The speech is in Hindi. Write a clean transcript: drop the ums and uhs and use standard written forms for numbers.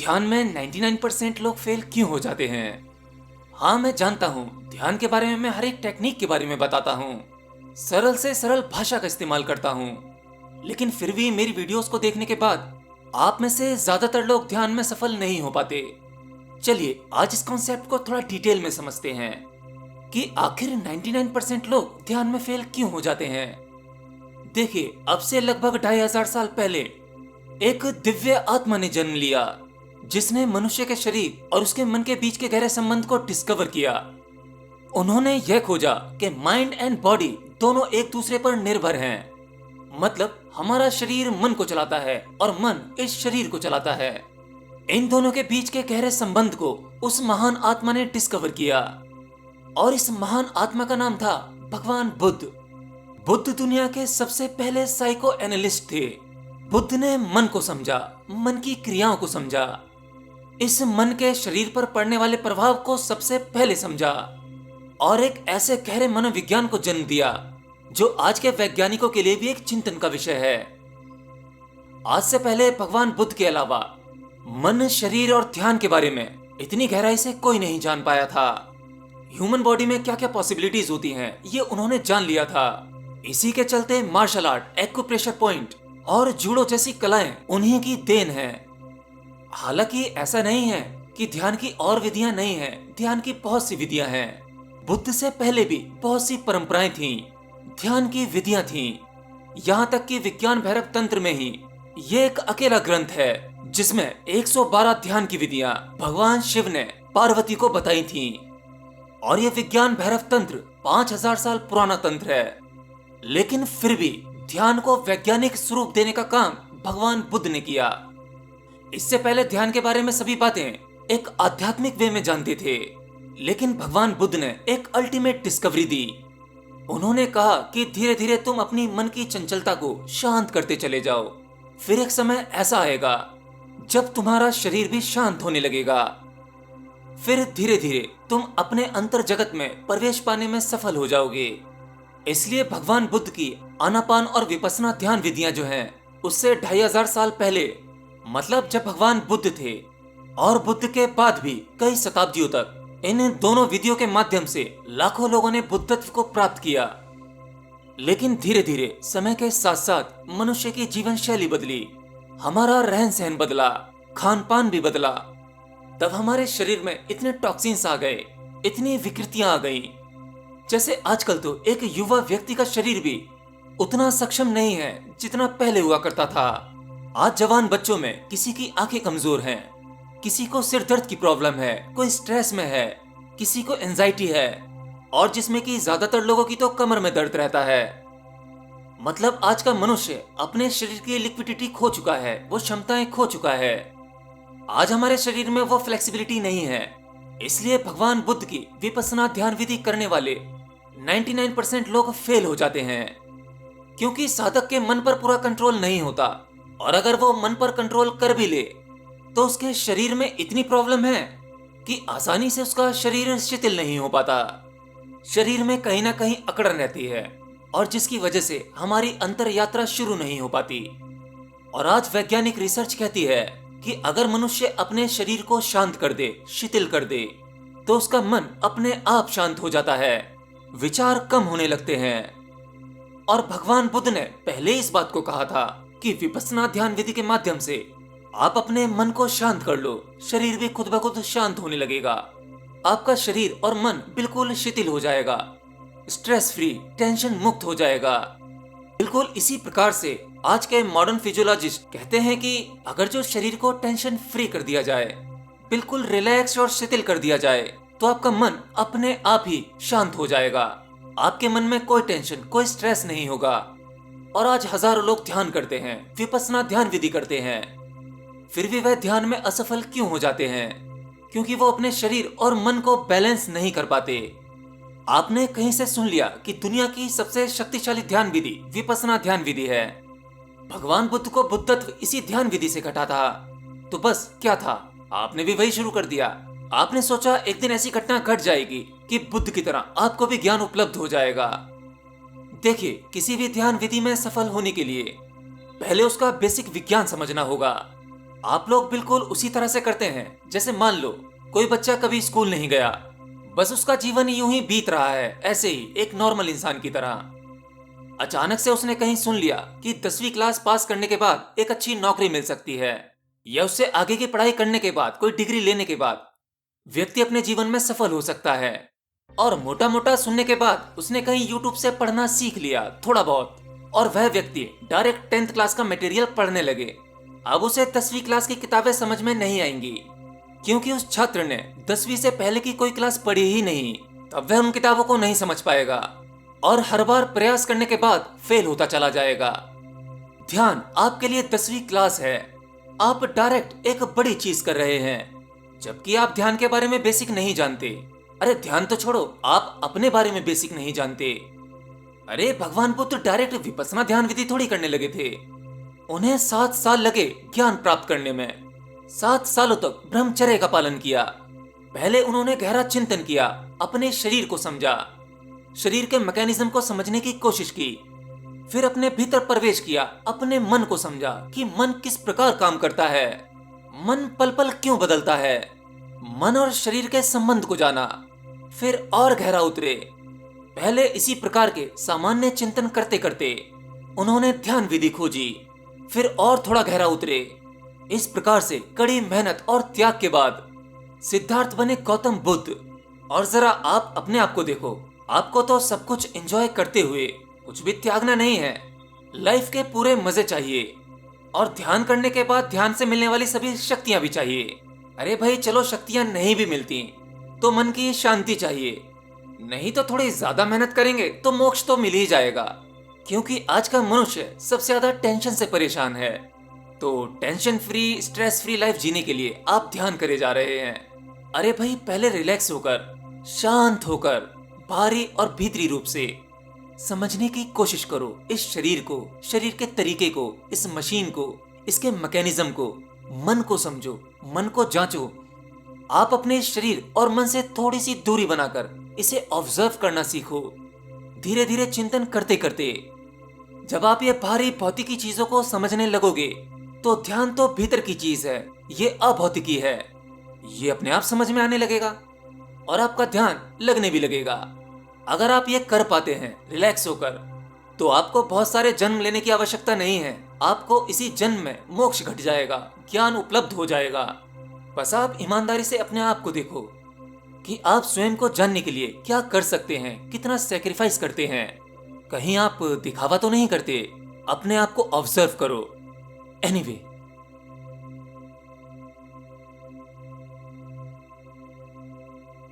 ध्यान में 99% लोग फेल क्यों हो जाते हैं? हाँ, मैं जानता हूँ। ध्यान के बारे में मैं हर एक टेक्निक के बारे में बताता हूँ। सरल से सरल भाषा का इस्तेमाल करता हूँ। लेकिन फिर भी मेरी वीडियोस को देखने के बाद आप में से ज्यादातर लोग ध्यान में सफल नहीं हो पाते। चलिए आज इस कॉन्सेप्ट को थोड़ा डिटेल में समझते हैं कि आखिर 99% लोग ध्यान में फेल क्यों हो जाते हैं। देखिए, अब से लगभग 2500 साल पहले एक दिव्य आत्मा ने जन्म लिया जिसने मनुष्य के शरीर और उसके मन के बीच के गहरे संबंध को डिस्कवर किया। उन्होंने यह खोजा कि माइंड एंड बॉडी दोनों एक दूसरे पर निर्भर हैं। मतलब हमारा शरीर मन को चलाता है और मन इस शरीर को चलाता है। इन दोनों के बीच के गहरे संबंध को उस महान आत्मा ने डिस्कवर किया और इस महान आत्मा का नाम था भगवान बुद्ध। बुद्ध दुनिया के सबसे पहले साइको एनालिस्ट थे। बुद्ध ने मन को समझा, मन की क्रियाओं को समझा, इस मन के शरीर पर पड़ने वाले प्रभाव को सबसे पहले समझा और एक ऐसे गहरे मनोविज्ञान को जन्म दिया जो आज के वैज्ञानिकों के लिए भी एक चिंतन का विषय है। आज से पहले भगवान बुद्ध के अलावा मन, शरीर और ध्यान के बारे में इतनी गहराई से कोई नहीं जान पाया था। ह्यूमन बॉडी में क्या क्या पॉसिबिलिटीज होती हैं, ये उन्होंने जान लिया था। इसी के चलते मार्शल आर्ट, एक्यूप्रेशर पॉइंट और जूडो जैसी कलाएं उन्हीं की देन है। हालांकि ऐसा नहीं है कि ध्यान की और विधियां नहीं हैं, ध्यान की बहुत सी विधियां हैं। बुद्ध से पहले भी बहुत सी परंपराएं थीं, ध्यान की विधियां थीं। यहाँ तक कि विज्ञान भैरव तंत्र में ही ये एक अकेला ग्रंथ है जिसमें 112 ध्यान की विधियां भगवान शिव ने पार्वती को बताई थीं। और ये विज्ञान भैरव तंत्र 5000 साल पुराना तंत्र है। लेकिन फिर भी ध्यान को वैज्ञानिक स्वरूप देने का काम भगवान बुद्ध ने किया। इससे पहले ध्यान के बारे में सभी बातें एक आध्यात्मिक वे में जानते थे, लेकिन भगवान बुद्ध ने एक अल्टीमेट डिस्कवरी दी। उन्होंने कहा कि धीरे धीरे तुम अपनी मन की चंचलता को शांत करते चले जाओ। फिर एक समय ऐसा आएगा जब तुम्हारा शरीर भी शांत होने लगेगा। फिर धीरे धीरे तुम अपने अंतर जगत में प्रवेश पाने में सफल हो जाओगे। इसलिए भगवान बुद्ध की आनापान और विपस्सना ध्यान विधियां जो हैं, उससे 2500 साल पहले, मतलब जब भगवान बुद्ध थे और बुद्ध के बाद भी कई शताब्दियों तक इन दोनों विधियों के माध्यम से लाखों लोगों ने बुद्धत्व को प्राप्त किया। लेकिन धीरे धीरे समय के साथ साथ मनुष्य की जीवन शैली बदली, हमारा रहन सहन बदला, खान पान भी बदला। तब हमारे शरीर में इतने टॉक्सिन्स आ गए, इतनी विकृतियां आ गई। जैसे आजकल तो एक युवा व्यक्ति का शरीर भी उतना सक्षम नहीं है जितना पहले हुआ करता था। आज जवान बच्चों में किसी की आंखें कमजोर हैं, किसी को सिर दर्द की प्रॉब्लम है, कोई स्ट्रेस में है, किसी को एंजाइटी है और जिसमें कि ज्यादातर लोगों की तो कमर में दर्द रहता है। मतलब आज का मनुष्य अपने शरीर की लिक्विडिटी खो चुका है, वो क्षमताएं खो चुका है। आज हमारे शरीर में वो फ्लेक्सिबिलिटी नहीं है। इसलिए भगवान बुद्ध की विपस्सना ध्यान विधि करने वाले 99% लोग फेल हो जाते हैं, क्योंकि साधक के मन पर पूरा कंट्रोल नहीं होता। और अगर वो मन पर कंट्रोल कर भी ले तो उसके शरीर में इतनी प्रॉब्लम है कि आसानी से उसका शरीर शिथिल नहीं हो पाता। शरीर में कहीं ना कहीं अकड़न रहती है और जिसकी वजह से हमारी अंतर यात्रा शुरू नहीं हो पाती। और आज वैज्ञानिक रिसर्च कहती है कि अगर मनुष्य अपने शरीर को शांत कर दे, शिथिल कर दे, तो उसका मन अपने आप शांत हो जाता है, विचार कम होने लगते हैं। और भगवान बुद्ध ने पहले इस बात को कहा था कि विपस्सना ध्यान विधि के माध्यम से आप अपने मन को शांत कर लो, शरीर भी खुद ब खुद शांत होने लगेगा। आपका शरीर और मन बिल्कुल शिथिल हो जाएगा, स्ट्रेस फ्री, टेंशन मुक्त हो जाएगा। बिल्कुल इसी प्रकार से आज के मॉडर्न फिजियोलॉजिस्ट कहते हैं कि अगर जो शरीर को टेंशन फ्री कर दिया जाए, बिल्कुल रिलैक्स और शिथिल कर दिया जाए, तो आपका मन अपने आप ही शांत हो जाएगा। आपके मन में कोई टेंशन, कोई स्ट्रेस नहीं होगा। और आज हजारों लोग ध्यान करते हैं, विपस्सना ध्यान विधि करते हैं, फिर भी वह ध्यान में असफल क्यों हो जाते हैं? क्योंकि वो अपने शरीर और मन को बैलेंस नहीं कर पाते। आपने कहीं से सुन लिया कि दुनिया की सबसे शक्तिशाली ध्यान विधि विपस्सना ध्यान विधि है। भगवान बुद्ध को बुद्धत्व इसी ध्यान विधि से घटा था। तो बस क्या था, आपने भी वही शुरू कर दिया। आपने सोचा एक दिन ऐसी घटना घट जाएगी कि बुद्ध की तरह आपको भी ज्ञान उपलब्ध हो जाएगा। देखिए, किसी भी ध्यान विधि में सफल होने के लिए पहले उसका बेसिक विज्ञान समझना होगा। आप लोग बिल्कुल उसी तरह से करते हैं जैसे मान लो कोई बच्चा कभी स्कूल नहीं गया, बस उसका जीवन यूं ही बीत रहा है, ऐसे ही एक नॉर्मल इंसान की तरह। अचानक से उसने कहीं सुन लिया कि 10वीं क्लास पास करने के बाद एक अच्छी नौकरी मिल सकती है, या उससे आगे की पढ़ाई करने के बाद, कोई डिग्री लेने के बाद व्यक्ति अपने जीवन में सफल हो सकता है। और मोटा मोटा सुनने के बाद उसने कहीं यूट्यूब से पढ़ना सीख लिया थोड़ा बहुत, और वह व्यक्ति डायरेक्ट 10th क्लास का मटेरियल पढ़ने लगे। अब उसे 10वीं क्लास की किताबें समझ में नहीं आएंगी, क्योंकि उस छात्र ने 10वीं से पहले की कोई क्लास पढ़ी ही नहीं। तब वह उन किताबों को नहीं समझ पाएगा और हर बार प्रयास करने के बाद फेल होता चला जाएगा। ध्यान आपके लिए 10वीं क्लास है। आप डायरेक्ट एक बड़ी चीज कर रहे हैं, जबकि आप ध्यान के बारे में बेसिक नहीं जानते। अरे ध्यान तो छोड़ो, आप अपने बारे में बेसिक नहीं जानते। अरे भगवान बुद्ध डायरेक्ट विपश्यना ध्यान विधि थोड़ी करने लगे थे। उन्हें 7 साल लगे ज्ञान प्राप्त करने में। 7 सालों तक ब्रह्मचर्य का पालन किया। पहले उन्होंने गहरा चिंतन किया, अपने शरीर को समझा, शरीर के मैकेनिज्म को समझने की कोशिश की। फिर अपने भीतर प्रवेश किया, अपने मन को समझा कि मन किस प्रकार काम करता है, मन पल पल क्यों बदलता है। मन और शरीर के संबंध को जाना, फिर और गहरा उतरे। पहले इसी प्रकार के सामान्य चिंतन करते करते उन्होंने ध्यान विधि खोजी, फिर और थोड़ा गहरा उतरे। इस प्रकार से कड़ी मेहनत और त्याग के बाद सिद्धार्थ बने गौतम बुद्ध। और जरा आप अपने आप को देखो, आपको तो सब कुछ एंजॉय करते हुए कुछ भी त्यागना नहीं है। लाइफ के पूरे मजे चाहिए, और ध्यान करने के बाद ध्यान से मिलने वाली सभी शक्तियां भी चाहिए। अरे भाई चलो शक्तियां नहीं भी मिलती तो मन की शांति चाहिए, नहीं तो थोड़ी ज्यादा मेहनत करेंगे तो मोक्ष तो मिल ही जाएगा। क्योंकि आज का मनुष्य सबसे ज्यादा टेंशन से परेशान है, तो tension free stress free life जीने के लिए आप ध्यान करे जा रहे हैं। अरे भाई पहले रिलैक्स होकर, शांत होकर, बाहरी और भीतरी रूप से समझने की कोशिश करो इस शरीर को, शरीर के तरीके को, इस मशीन को, इसके मैकेनिज्म को। मन को समझो, मन को जांचो। आप अपने शरीर और मन से थोड़ी सी दूरी बनाकर इसे ऑब्जर्व करना सीखो। धीरे धीरे चिंतन करते करते जब आप ये भारी भौतिकी चीजों को समझने लगोगे तो ध्यान तो भीतर की चीज है, ये अभौतिकी है। ये अपने आप समझ में आने लगेगा और आपका ध्यान लगने भी लगेगा। अगर आप ये कर पाते हैं रिलैक्स होकर, तो आपको बहुत सारे जन्म लेने की आवश्यकता नहीं है। आपको इसी जन्म में मोक्ष घट जाएगा, ज्ञान उपलब्ध हो जाएगा। बस आप ईमानदारी से अपने आप को देखो कि आप स्वयं को जानने के लिए क्या कर सकते हैं, कितना सेक्रीफाइस करते हैं। कहीं आप दिखावा तो नहीं करते। अपने आप को ऑब्जर्व करो। एनीवे